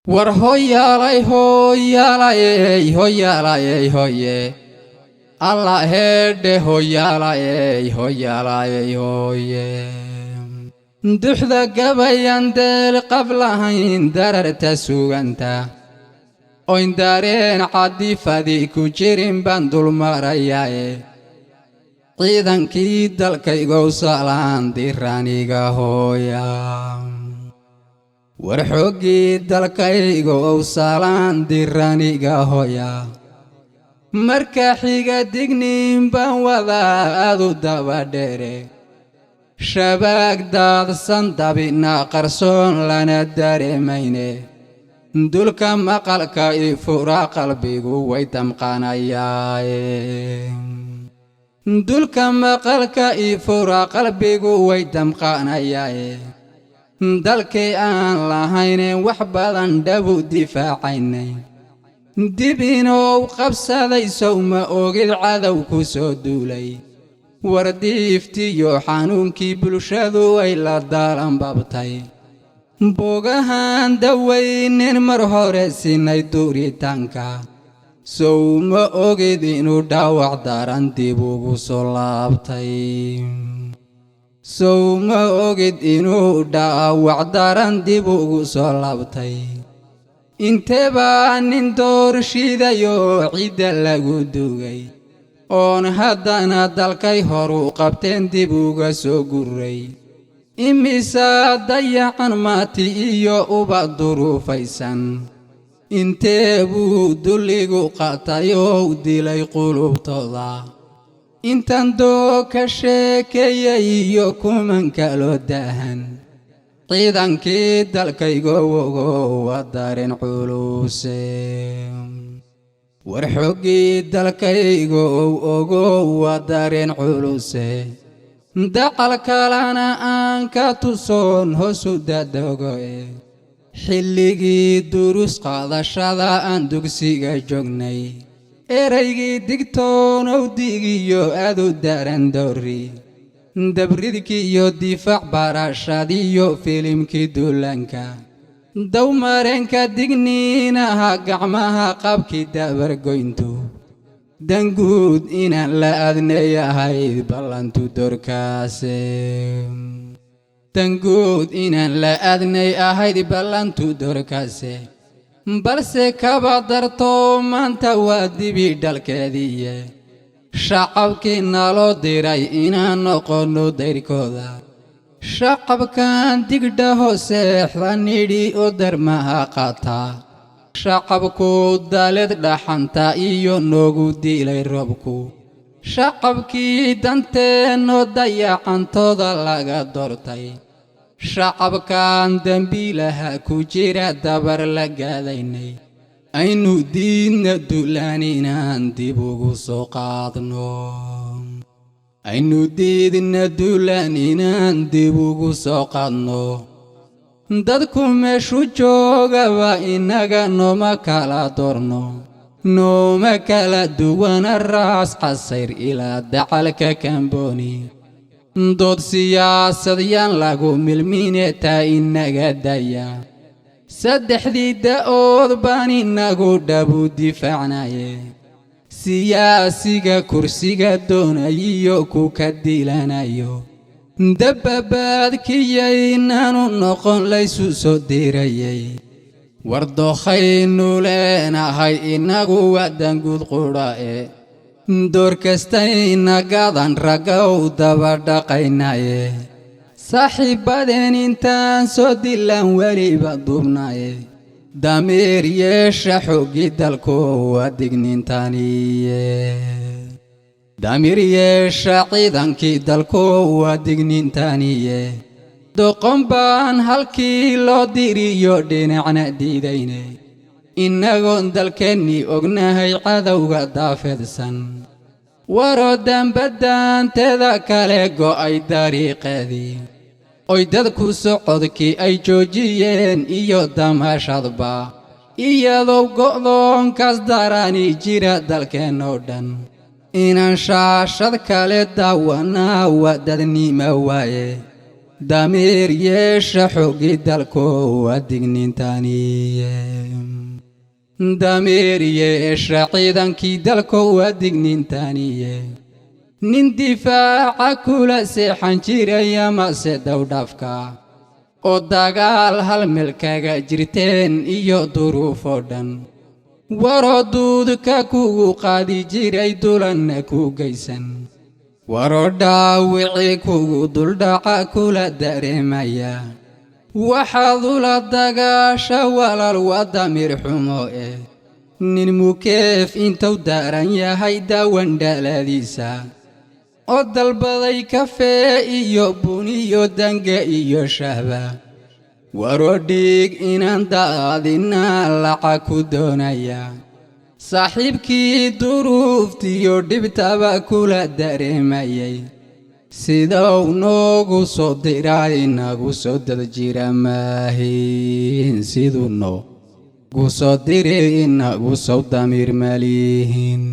War hoyalay hoyalay hoyalay hoye Allah hede hoyalay hoyalay hoye duxda gabayan del qablahayn dararta suganta oyn dareen cadifadi ku jirin baan dul marayaye ciidankii dalkaygow salaan diraniga hooya war xoogii dalkaygow salaan diraniga hooya marka xiga digniin baan wadaa adu daba dheere shabaag daadsan dabina qarsoon lana dareemayne dulka maqalka i fura qalbigu way damqanayaaye dulka maqalka i fura qalbigu way damqanayaaye dalkii aan lahayne wax badan dhabu difaacaynay dib inuu qabsaday sowma ogid cadow ku soo duulay wardiiftiyo xanuunkii bulshadu ay la daalan babtay bogahan dawaynin mar hore sinay duritaanka sowma ogid inuu dhaawac daran dib ugu soo laabtay sowma ogid inuu dhaawac daran dib ugu soo laabtay inteebaa nin doorshidayo cidda lagu dugay oon haddana dalkay horu qabteen dib uga soo guray imisa dayacan maati iyo uba duruufaysan intee buu dulligu qatay oo dilay qulubtooda intan doo ka sheekeeyay iyo kumanka loo daahan ciidankii dalkaygow waa dareen culuse war xoogii dalkaygow waa dareen culuse dacal kalena aan ka tusoon hoosu dadogoe xilligii durus qaadashada aan dugsiga joognay eraygii digtoonow digiyo adu daran doori dabridkii iyo difaac barashadiyo filimkii duulanka dawmareenka digniinaha gacmaha qabkii dabargoyntu danguud inaan la adnay ahayd ballantu dorkaase danguud inaan la adnay ahayd ballantu dorkaase balse kaba darto maanta waa dibi dhalkeediiye shacabkii naloo diray inaan noqonno dayrkooda shacabkan digdhaho seexda nidhi oo darmaha qaata shacabku daled dhaxanta iyo noogu dilay roobku shacabkii danteennoo dayacantooda laga doortay shacabkan dembiilaha ku jira dabar la gaadaynay aynu diidna dulaan inaan dib ugu soo qaadno aynu diidna dulaan inaan dib ugu soo qaadno dadku meeshu joogaba inaga nooma kala doorno nooma kala duwana raas casayr ilaa dacalka kambooni dood siyaasad yaan lagu milmine taa inaga daya saddexdii da'ood baan inagu dhabu difaacnaye siyaasiga kursiga doonayiyo ku ka dilanayo dabbabaadkiyay inaanu noqon laysu soo dirayay wardokhaynu leenahay inagu waa danguud qudha'e door kastayna gadan raggow daba dhaqaynaye saaxiibbadeen intaan soo dilaan weliba duubnaye damiir yeesha xooggii dalku waa digniintaniye damiir yeesha ciidankii dalku waa digniintaniye doqon baan halkii loo diriyo dhinacna diidayne innagoon dalkeennii ognahay cadowga daafeedsan waroo dambadaanteeda kale go'ay dariiqeedii oy dadku socodkii ay joojiyeen iyo damaashadba iyadoo go'doonkaas darani jira dalkeennoo dhan inaan shaashad kale daawanaa waa dadnimo waaye damiir yeesha xoogii dalku waa digniintaniye dameeriye ciidankii dalka waa digniintaaniye nin difaaca kula seexan jiray amase dowdhaafka oo dagaal hal meel kaga jirteen iyo duruufo dhan waroo duudka kugu qaadi jiray dulanna ku geysan waroo dhaawicii kugu duldhaca kula dareemaya waxaad ula dagaasha walaal waa damiir xumo nin mukeef intuu daaran yahay daawan dhaladiisa oo dalbaday kafee iyo buniyo dange iyo shahba waroo dhiig inaan daadina lacag ku doonaya saaxiibkii duruuftiyo dhibtaba kula dareemayay sidau noogu soo diray nagu soo dadjira maahin siduu noogu soo diray nagu soo damiir malihin